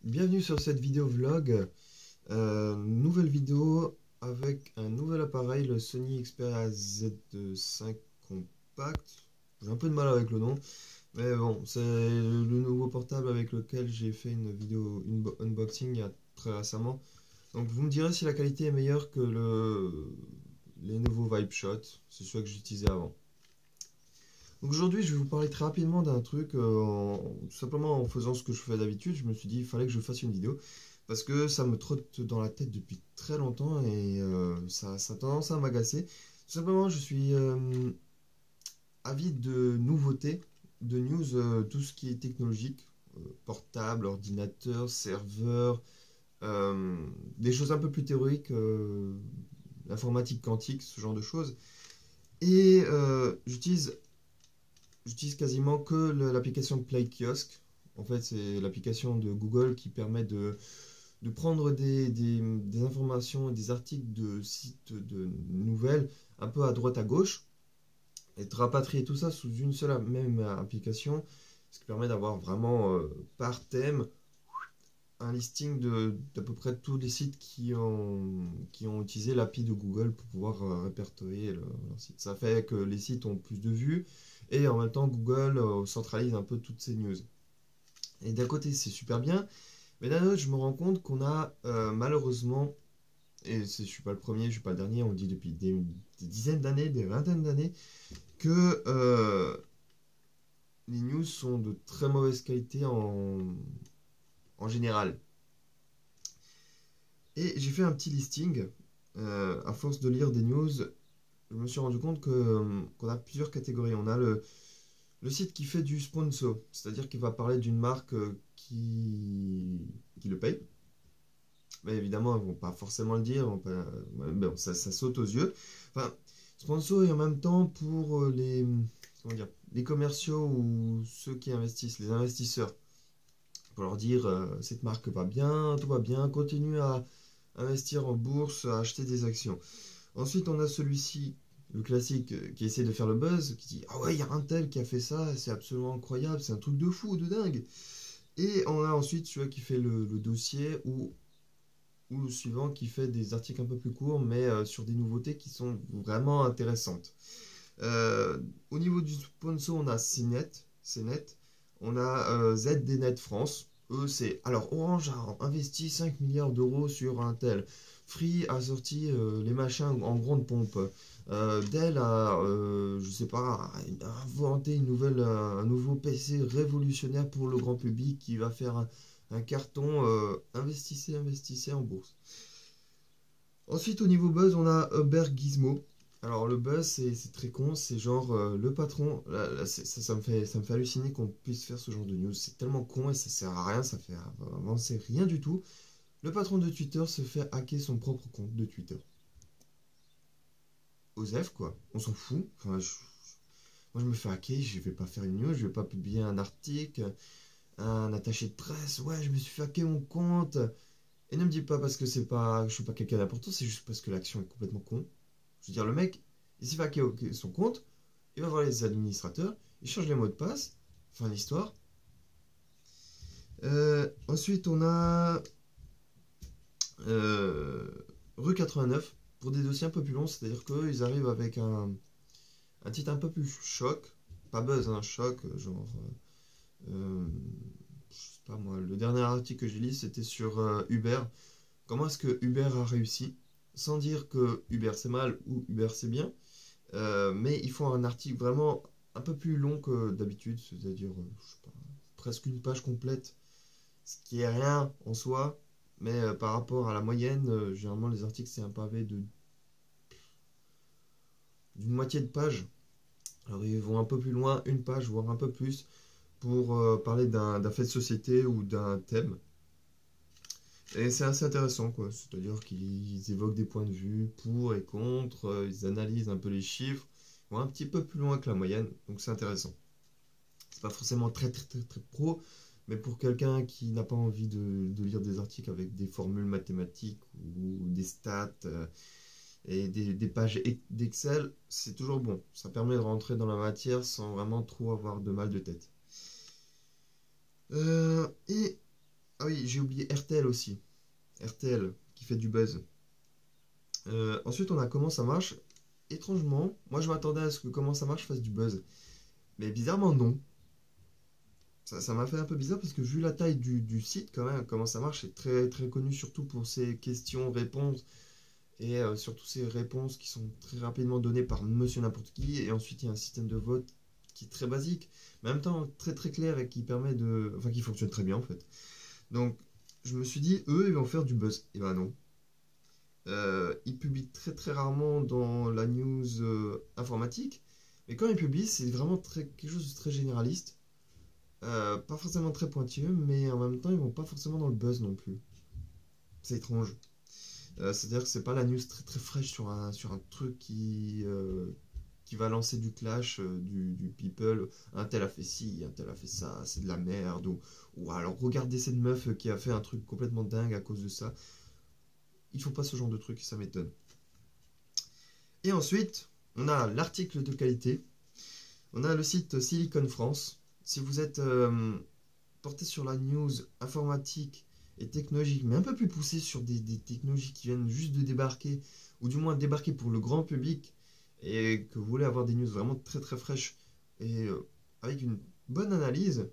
Bienvenue sur cette vidéo vlog, nouvelle vidéo avec un nouvel appareil, le Sony Xperia Z5 Compact. J'ai un peu de mal avec le nom, mais bon, c'est le nouveau portable avec lequel j'ai fait une vidéo, unboxing il y a très récemment. Donc vous me direz si la qualité est meilleure que les nouveaux VibeShot, c'est celui que j'utilisais avant. Donc aujourd'hui, je vais vous parler très rapidement d'un truc, tout simplement en faisant ce que je fais d'habitude, je me suis dit il fallait que je fasse une vidéo, parce que ça me trotte dans la tête depuis très longtemps et ça a tendance à m'agacer. Tout simplement, je suis avide de nouveautés, de news, tout ce qui est technologique, portable, ordinateur, serveur, euh, des choses un peu plus théoriques, l'informatique quantique, ce genre de choses. Et j'utilise quasiment que l'application Play Kiosk. En fait, c'est l'application de Google qui permet de prendre des informations et des articles de sites de nouvelles un peu à droite à gauche et de rapatrier tout ça sous une seule même application, ce qui permet d'avoir vraiment par thème un listing d'à peu près tous les sites qui ont utilisé l'API de Google pour pouvoir répertorier leur site. Ça fait que les sites ont plus de vues et en même temps Google centralise un peu toutes ces news. Et d'un côté c'est super bien, mais d'un autre je me rends compte qu'on a malheureusement, et je suis pas le premier, je suis pas le dernier, on le dit depuis des dizaines d'années, des vingtaines d'années, que les news sont de très mauvaise qualité en général. Et j'ai fait un petit listing. À force de lire des news, je me suis rendu compte qu'on a plusieurs catégories. On a le site qui fait du sponsor, c'est-à-dire qu'il va parler d'une marque qui le paye. Mais évidemment, ils vont pas forcément le dire, bon, ça saute aux yeux. Enfin, sponsor et en même temps pour comment dire, les commerciaux ou ceux qui investissent, les investisseurs, pour leur dire cette marque va bien, tout va bien, continue à investir en bourse, à acheter des actions. Ensuite, on a celui-ci, le classique, qui essaie de faire le buzz, qui dit ah ouais, il y a un tel qui a fait ça, c'est absolument incroyable, c'est un truc de fou, de dingue. Et on a ensuite celui qui fait le dossier ou le suivant qui fait des articles un peu plus courts, mais sur des nouveautés qui sont vraiment intéressantes. Euh, Au niveau du sponsor, on a CNET, on a ZDNet France. Eux, c'est alors Orange a investi 5 milliards d'euros sur un tel. Free a sorti les machins en grande pompe. Dell a, je sais pas, a inventé un nouveau PC révolutionnaire pour le grand public qui va faire un carton. Investissez en bourse. Ensuite, au niveau buzz, on a Hubert Gizmo. Alors, le buzz, c'est très con. C'est genre le patron. Là, ça me fait halluciner qu'on puisse faire ce genre de news. C'est tellement con et ça sert à rien. Ça fait avancer rien du tout. Le patron de Twitter se fait hacker son propre compte de Twitter. Osef, quoi. On s'en fout. Enfin, moi, je me fais hacker. Je vais pas faire une news. Je vais pas publier un article, un attaché de presse. Ouais, je me suis fait hacker mon compte. Et ne me dis pas parce que je suis pas quelqu'un d'important, c'est juste parce que l'action est complètement con. Je veux dire, le mec, il s'est fait hacker son compte, il va voir les administrateurs, il change les mots de passe, fin d'histoire. Ensuite, on a euh, Rue 89 pour des dossiers un peu plus longs, c'est-à-dire qu'ils arrivent avec un titre un peu plus choc, pas buzz, un choc, genre. Je sais pas moi, le dernier article que j'ai lu c'était sur Uber. Comment est-ce que Uber a réussi, sans dire que Uber c'est mal ou Uber c'est bien, mais ils font un article vraiment un peu plus long que d'habitude, c'est-à-dire je sais pas, presque une page complète, ce qui est rien en soi, mais par rapport à la moyenne, généralement les articles c'est un pavé d'une moitié de page. Alors ils vont un peu plus loin, une page, voire un peu plus, pour parler d'un fait de société ou d'un thème. Et c'est assez intéressant, quoi. C'est-à-dire qu'ils évoquent des points de vue pour et contre, ils analysent un peu les chiffres, ils vont un petit peu plus loin que la moyenne, donc c'est intéressant. C'est pas forcément très très très très pro, mais pour quelqu'un qui n'a pas envie de lire des articles avec des formules mathématiques ou des stats et des pages d'Excel, c'est toujours bon. Ça permet de rentrer dans la matière sans vraiment trop avoir de mal de tête. Et Ah oui, j'ai oublié RTL aussi. RTL, qui fait du buzz. Ensuite, on a Comment ça marche. Étrangement, moi je m'attendais à ce que Comment ça marche fasse du buzz. Mais bizarrement, non. Ça m'a fait un peu bizarre parce que vu la taille du site, quand même, Comment ça marche, c'est très, très connu surtout pour ses questions-réponses. Et surtout ces réponses qui sont très rapidement données par monsieur n'importe qui. Et ensuite, il y a un système de vote qui est très basique, mais en même temps très très clair et qui permet de. Enfin, qui fonctionne très bien en fait. Donc, je me suis dit, eux, ils vont faire du buzz. Et ben non. Ils publient très très rarement dans la news informatique. Mais quand ils publient, c'est vraiment quelque chose de très généraliste. Pas forcément très pointilleux, mais en même temps, ils vont pas forcément dans le buzz non plus. C'est étrange. C'est-à-dire que c'est pas la news très très fraîche sur un truc qui va lancer du clash, du people. Un tel a fait ci, un tel a fait ça, c'est de la merde. Ou alors regardez cette meuf qui a fait un truc complètement dingue à cause de ça. Il faut pas ce genre de truc, ça m'étonne. Et ensuite, on a l'article de qualité. On a le site Silicon France. Si vous êtes porté sur la news informatique et technologique, mais un peu plus poussé sur des technologies qui viennent juste de débarquer, ou du moins débarquer pour le grand public, et que vous voulez avoir des news vraiment très très fraîches, et avec une bonne analyse,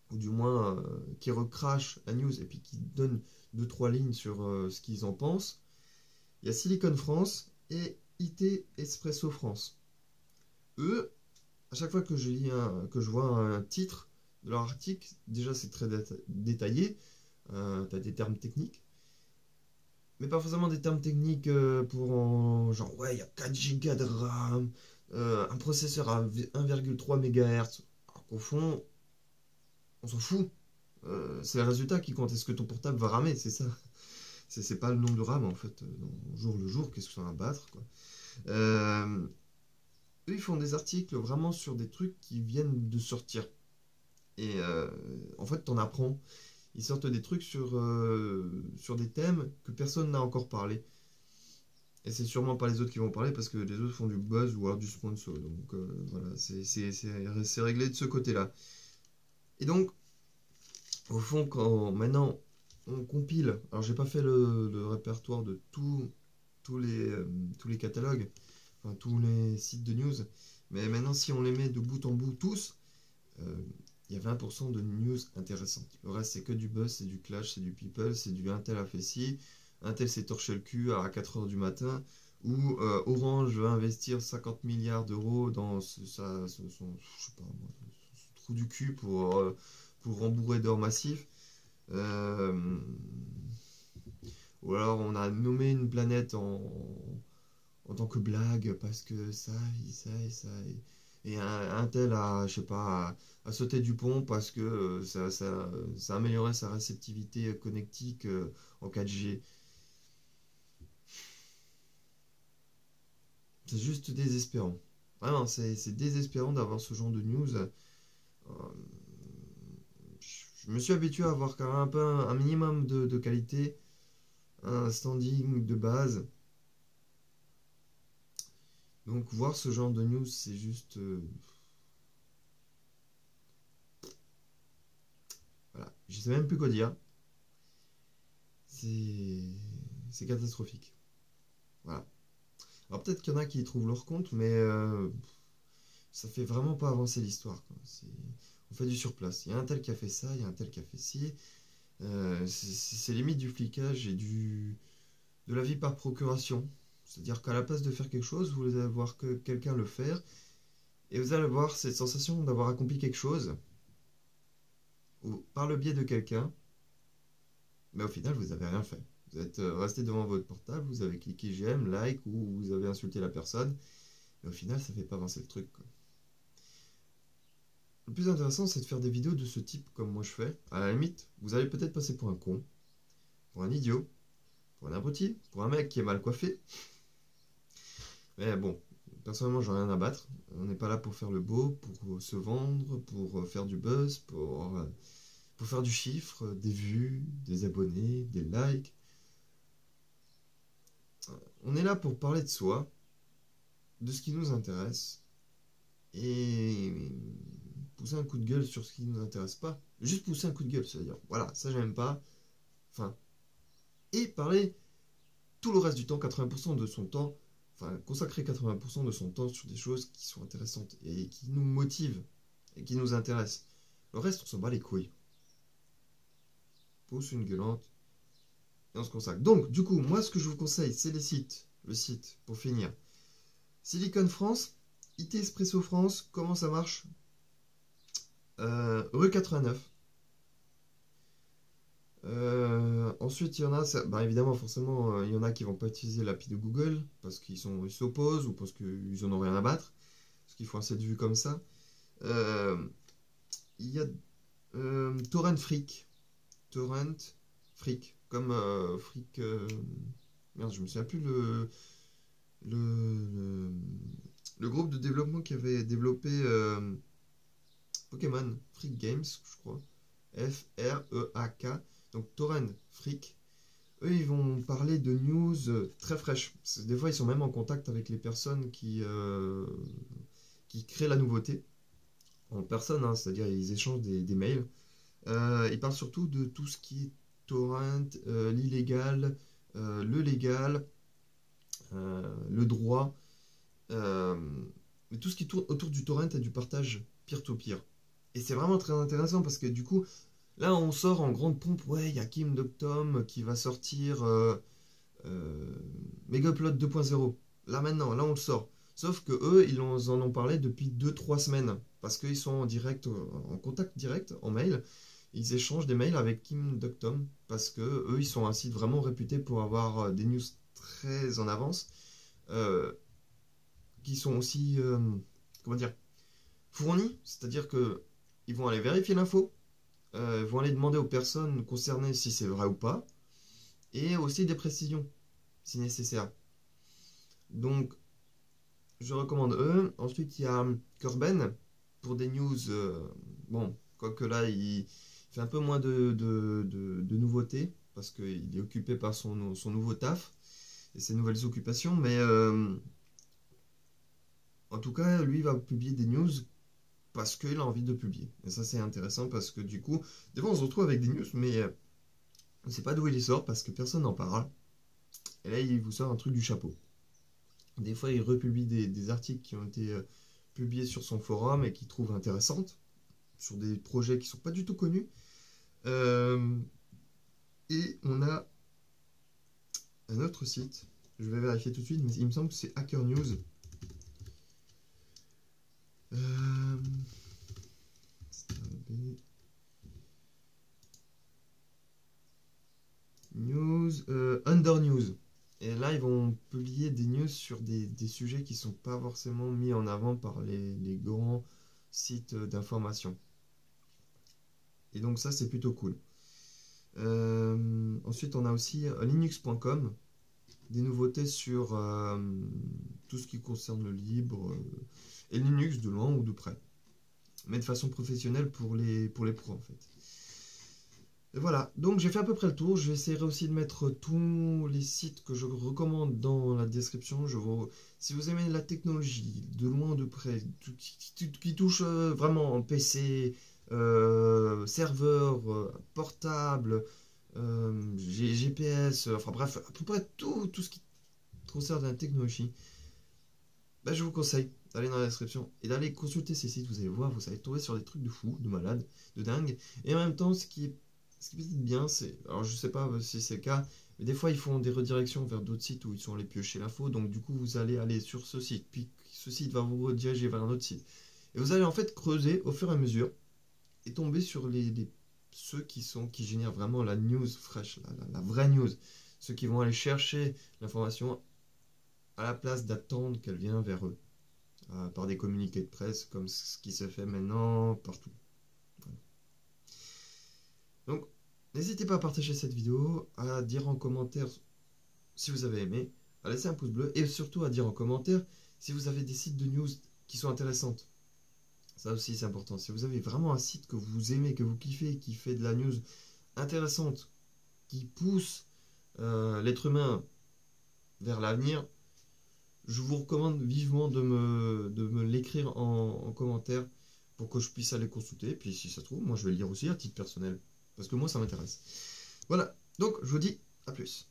ou du moins qui recrache la news, et puis qui donne deux trois lignes sur ce qu'ils en pensent, il y a Silicon France et IT Espresso France. Eux, à chaque fois que que je vois un titre de leur article, déjà c'est très détaillé, tu as des termes techniques, mais pas forcément des termes techniques genre ouais, il y a 4 gigas de RAM, un processeur à 1,3 MHz. Alors qu'au fond, on s'en fout. C'est le résultat qui compte. Est-ce que ton portable va ramer? C'est ça. C'est pas le nombre de RAM en fait. Au jour le jour, qu'est-ce que ça va battre quoi. Eux, ils font des articles vraiment sur des trucs qui viennent de sortir. Et en fait, t'en apprends. Ils sortent des trucs sur des thèmes que personne n'a encore parlé. Et c'est sûrement pas les autres qui vont parler parce que les autres font du buzz ou alors du sponsor. Donc voilà, c'est réglé de ce côté-là. Et donc, au fond, quand maintenant on compile, alors j'ai pas fait le répertoire de tous les catalogues, enfin tous les sites de news, mais maintenant si on les met de bout en bout tous, euh, il y a 20% de news intéressantes. Le reste, c'est que du buzz, c'est du clash, c'est du people, c'est du Intel a fait ci, Intel s'est torché le cul à 4h du matin, ou Orange veut investir 50 milliards d'euros dans je sais pas, ce trou du cul pour rembourrer d'or massif. Euh, ou alors on a nommé une planète en tant que blague parce que ça et ça et ça. Et un tel a, je sais pas, a sauté du pont parce que ça améliorait sa réceptivité connectique en 4G. C'est juste désespérant. Vraiment, c'est désespérant d'avoir ce genre de news. Je me suis habitué à avoir quand même un minimum de qualité, un standing de base. Donc voir ce genre de news, c'est juste... voilà, je sais même plus quoi dire. C'est c'est catastrophique. Voilà. Alors peut-être qu'il y en a qui y trouvent leur compte, mais ça fait vraiment pas avancer l'histoire, quoi. On fait du surplace. Il y a un tel qui a fait ça, il y a un tel qui a fait ci. C'est limite du flicage et de la vie par procuration. C'est-à-dire qu'à la place de faire quelque chose, vous allez voir que quelqu'un le faire, et vous allez avoir cette sensation d'avoir accompli quelque chose par le biais de quelqu'un, mais au final, vous n'avez rien fait. Vous êtes resté devant votre portable, vous avez cliqué j'aime, like, ou vous avez insulté la personne, et au final, ça ne fait pas avancer le truc, quoi. Le plus intéressant, c'est de faire des vidéos de ce type, comme moi je fais. À la limite, vous allez peut-être passer pour un con, pour un idiot, pour un abruti, pour un mec qui est mal coiffé. Mais bon, personnellement, j'en ai rien à battre. On n'est pas là pour faire le beau, pour se vendre, pour faire du buzz, pour faire du chiffre, des vues, des abonnés, des likes. On est là pour parler de soi, de ce qui nous intéresse, et pousser un coup de gueule sur ce qui ne nous intéresse pas. Juste pousser un coup de gueule, c'est-à-dire, voilà, ça j'aime pas. Enfin, et parler tout le reste du temps, 80% de son temps, enfin, consacrer 80% de son temps sur des choses qui sont intéressantes et qui nous motivent et qui nous intéressent. Le reste, on s'en bat les couilles. Pousse une gueulante et on se consacre. Donc, du coup, moi, ce que je vous conseille, c'est les sites. Le site, pour finir. Silicon France, IT Espresso France, comment ça marche? Rue 89. Ensuite, il y en a, bah, évidemment, forcément, il y en a qui vont pas utiliser l'appli de Google parce qu'ils s'opposent ou parce qu'ils en ont rien à battre, parce qu'ils font assez de vues comme ça. Euh, il y a Torrent Freak. Torrent Freak. Comme Freak. Merde, je me souviens plus le, le groupe de développement qui avait développé Pokémon. Freak Games, je crois. F-R-E-A-K. Donc Torrent Freak. Eux, ils vont parler de news très fraîches. Des fois, ils sont même en contact avec les personnes qui créent la nouveauté. En personne, hein, c'est-à-dire ils échangent des mails. Ils parlent surtout de tout ce qui est torrent, l'illégal, le légal, le droit, euh, et tout ce qui tourne autour du torrent et du partage peer-to-peer. Et c'est vraiment très intéressant parce que du coup, là on sort en grande pompe, ouais, il y a Kim Doctom qui va sortir Megaupload 2.0. Là maintenant, là on le sort. Sauf que eux, en ont parlé depuis 2-3 semaines. Parce qu'ils sont en direct, en contact direct, en mail. Ils échangent des mails avec Kim Doctom. Parce que eux, ils sont un site vraiment réputé pour avoir des news très en avance. euh, qui sont aussi, comment dire, fournis. C'est-à-dire que ils vont aller vérifier l'info. Ils vont aller demander aux personnes concernées si c'est vrai ou pas. Et aussi des précisions, si nécessaire. Donc, je recommande eux. Ensuite, il y a Corben pour des news. Bon, quoique là, il fait un peu moins de nouveautés parce qu'il est occupé par son nouveau taf et ses nouvelles occupations. Mais en tout cas, lui va publier des news parce qu'il a envie de publier. Et ça, c'est intéressant parce que du coup, des fois, on se retrouve avec des news, mais on ne sait pas d'où il les sort parce que personne n'en parle. Et là, il vous sort un truc du chapeau. Des fois, il republie des articles qui ont été publiés sur son forum et qu'il trouve intéressantes, sur des projets qui ne sont pas du tout connus. Euh, et on a un autre site, je vais vérifier tout de suite, mais il me semble que c'est Hacker News. Euh, News, Under News. Et là, ils vont publier des news sur des sujets qui ne sont pas forcément mis en avant par les grands sites d'information. Et donc ça, c'est plutôt cool. Ensuite, on a aussi linux.com, des nouveautés sur tout ce qui concerne le libre et Linux de loin ou de près. Mais de façon professionnelle pour les pros en fait. Et voilà, donc j'ai fait à peu près le tour. Je vais essayer aussi de mettre tous les sites que je recommande dans la description. Si vous aimez la technologie, de loin ou de près, tout qui touche vraiment en PC, serveur, portable, GPS, enfin bref, à peu près tout ce qui concerne la technologie, bah, je vous conseille d'aller dans la description et d'aller consulter ces sites. Vous allez voir, vous allez tomber sur des trucs de fou, de malade, de dingue. Et en même temps, ce qui est peut-être bien, c'est, alors je sais pas si c'est le cas, mais des fois ils font des redirections vers d'autres sites où ils sont allés piocher l'info. Donc du coup, vous allez aller sur ce site, puis ce site va vous rediriger vers un autre site. Et vous allez en fait creuser au fur et à mesure et tomber sur ceux qui génèrent vraiment la news fraîche, la vraie news. Ceux qui vont aller chercher l'information à la place d'attendre qu'elle vienne vers eux, par des communiqués de presse, comme ce qui se fait maintenant partout. Voilà. Donc, n'hésitez pas à partager cette vidéo, à dire en commentaire si vous avez aimé, à laisser un pouce bleu, et surtout à dire en commentaire si vous avez des sites de news qui sont intéressantes. Ça aussi, c'est important. Si vous avez vraiment un site que vous aimez, que vous kiffez, qui fait de la news intéressante, qui pousse l'être humain vers l'avenir, je vous recommande vivement de me l'écrire en commentaire pour que je puisse aller consulter. Puis si ça se trouve, moi je vais le lire aussi à titre personnel. Parce que moi ça m'intéresse. Voilà, donc je vous dis à plus.